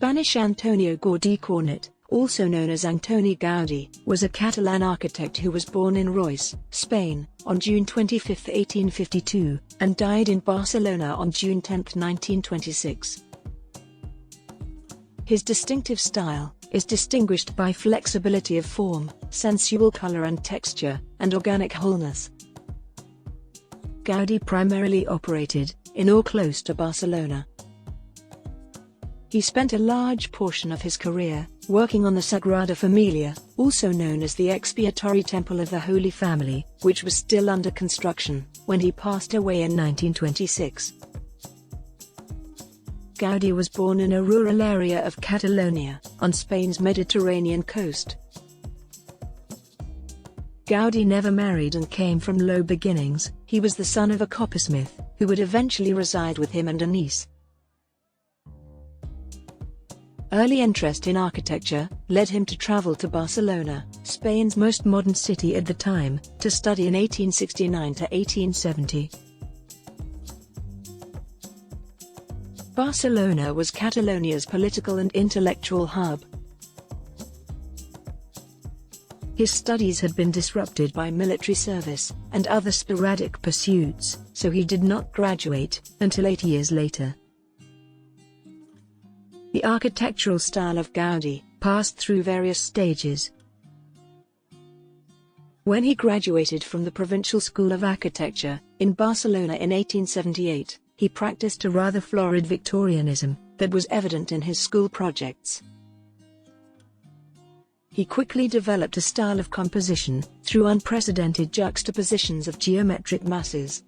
Spanish Antonio Gaudi Cornet, also known as Antoni Gaudi, was a Catalan architect who was born in Reus, Spain, on June 25, 1852, and died in Barcelona on June 10, 1926. His distinctive style is distinguished by flexibility of form, sensual color and texture, and organic wholeness. Gaudi primarily operated in or close to Barcelona. He spent a large portion of his career working on the Sagrada Familia, also known as the expiatory temple of the Holy Family, which was still under construction when he passed away in 1926. Gaudi was born in a rural area of Catalonia, on Spain's Mediterranean coast. Gaudi never married and came from low beginnings. He was the son of a coppersmith, who would eventually reside with him and a niece. Early interest in architecture led him to travel to Barcelona, Spain's most modern city at the time, to study in 1869 to 1870. Barcelona was Catalonia's political and intellectual hub. His studies had been disrupted by military service and other sporadic pursuits, so he did not graduate until 8 years later. The architectural style of Gaudi passed through various stages. When he graduated from the Provincial School of Architecture in Barcelona in 1878, he practiced a rather florid Victorianism that was evident in his school projects. He quickly developed a style of composition through unprecedented juxtapositions of geometric masses,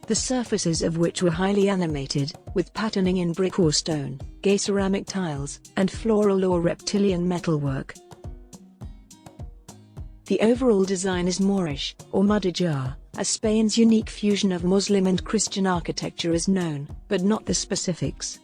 the surfaces of which were highly animated, with patterning in brick or stone, gay ceramic tiles, and floral or reptilian metalwork. The overall design is Moorish, or Mudéjar, as Spain's unique fusion of Muslim and Christian architecture is known, but not the specifics.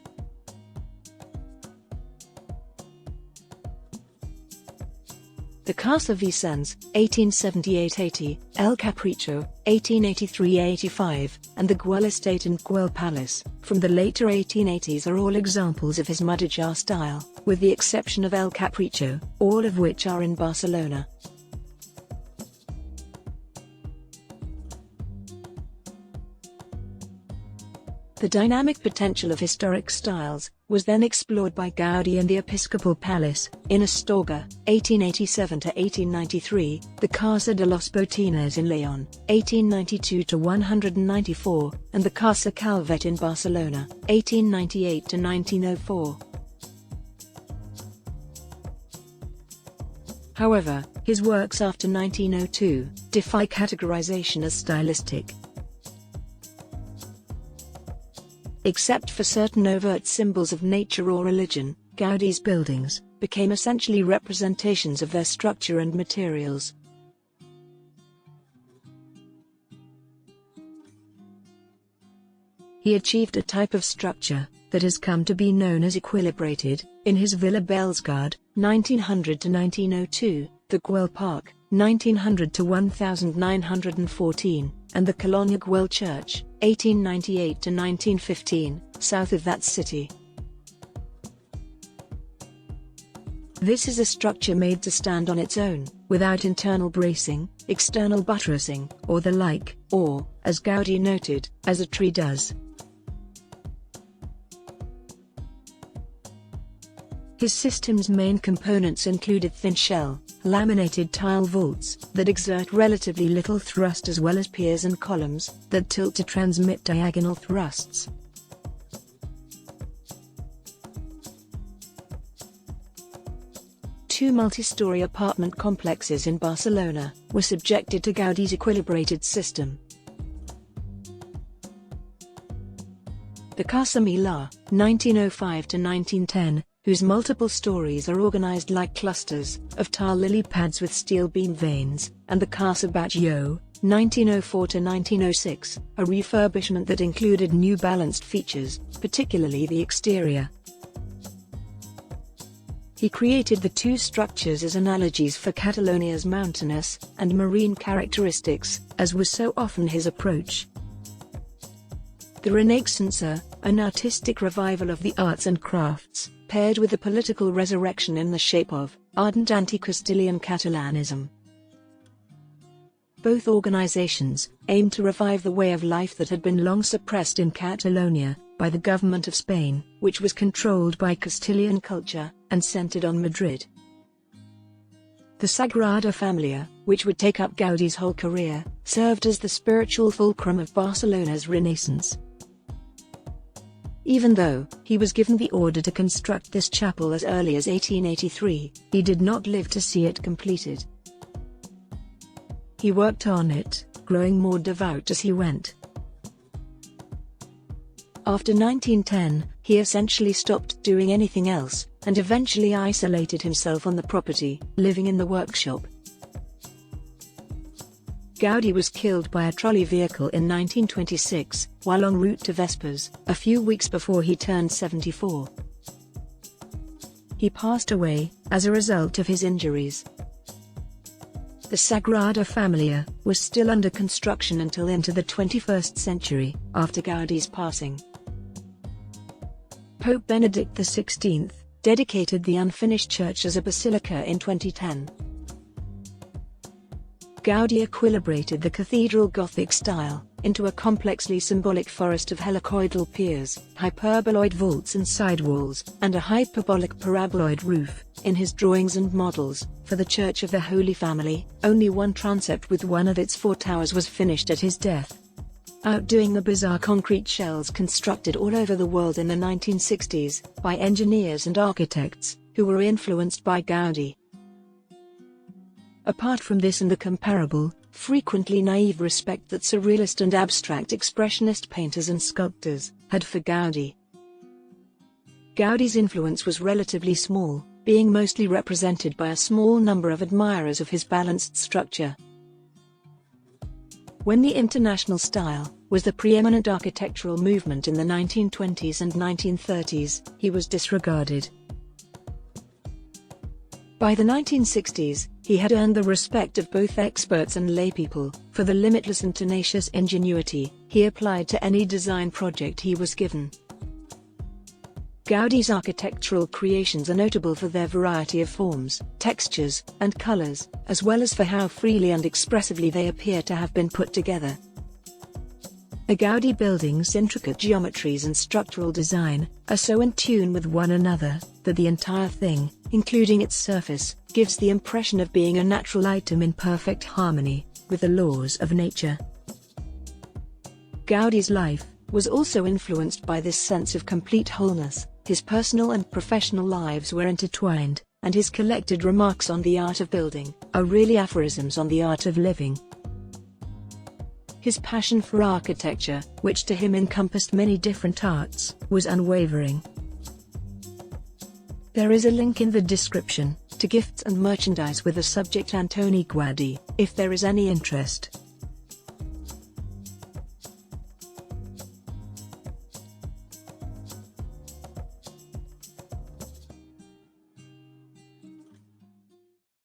The Casa Vicens, 1878-80, El Capricho, 1883-85, and the Güell Estate and Güell Palace, from the later 1880s are all examples of his Mudéjar style, with the exception of El Capricho, all of which are in Barcelona. The dynamic potential of historic styles was then explored by Gaudi in the Episcopal Palace in Astorga, 1887-1893, the Casa de los Botines in León, 1892-194, and the Casa Calvet in Barcelona, 1898-1904. However, his works after 1902 defy categorization as stylistic. Except for certain overt symbols of nature or religion, Gaudi's buildings became essentially representations of their structure and materials. He achieved a type of structure that has come to be known as equilibrated in his Villa Bellesguard, 1900-1902, the Güell Park, 1900-1914, and the Colònia Güell Church, 1898-1915, south of that city. This is a structure made to stand on its own, without internal bracing, external buttressing, or the like, or, as Gaudi noted, as a tree does. His system's main components included thin shell, laminated tile vaults that exert relatively little thrust, as well as piers and columns that tilt to transmit diagonal thrusts. Two multi-story apartment complexes in Barcelona were subjected to Gaudi's equilibrated system. The Casa Milà, 1905-1910, whose multiple stories are organized like clusters of tile lily pads with steel beam vanes, and the Casa Batlló, 1904-1906, a refurbishment that included new balanced features, particularly the exterior. He created the two structures as analogies for Catalonia's mountainous and marine characteristics, as was so often his approach. The Renaixença, an artistic revival of the arts and crafts, paired with a political resurrection in the shape of ardent anti-Castilian Catalanism. Both organizations aimed to revive the way of life that had been long suppressed in Catalonia by the government of Spain, which was controlled by Castilian culture and centered on Madrid. The Sagrada Familia, which would take up Gaudi's whole career, served as the spiritual fulcrum of Barcelona's Renaissance. Even though he was given the order to construct this chapel as early as 1883, he did not live to see it completed. He worked on it, growing more devout as he went. After 1910, he essentially stopped doing anything else, and eventually isolated himself on the property, living in the workshop. Gaudi was killed by a trolley vehicle in 1926, while en route to Vespers, a few weeks before he turned 74. He passed away as a result of his injuries. The Sagrada Familia was still under construction until into the 21st century, after Gaudi's passing. Pope Benedict XVI dedicated the unfinished church as a basilica in 2010. Gaudi equilibrated the cathedral Gothic style into a complexly symbolic forest of helicoidal piers, hyperboloid vaults and sidewalls, and a hyperbolic paraboloid roof. In his drawings and models for the Church of the Holy Family, only one transept with one of its 4 towers was finished at his death, outdoing the bizarre concrete shells constructed all over the world in the 1960s by engineers and architects who were influenced by Gaudi. Apart from this and the comparable, frequently naive respect that surrealist and abstract expressionist painters and sculptors had for Gaudi, Gaudi's influence was relatively small, being mostly represented by a small number of admirers of his balanced structure. When the International style was the preeminent architectural movement in the 1920s and 1930s, he was disregarded. By the 1960s, he had earned the respect of both experts and laypeople for the limitless and tenacious ingenuity he applied to any design project he was given. Gaudi's architectural creations are notable for their variety of forms, textures, and colors, as well as for how freely and expressively they appear to have been put together. A Gaudi building's intricate geometries and structural design are so in tune with one another that the entire thing, including its surface, gives the impression of being a natural item in perfect harmony with the laws of nature. Gaudi's life was also influenced by this sense of complete wholeness. His personal and professional lives were intertwined, and his collected remarks on the art of building are really aphorisms on the art of living. His passion for architecture, which to him encompassed many different arts, was unwavering. There is a link in the description to gifts and merchandise with the subject Antoni Gaudi, if there is any interest.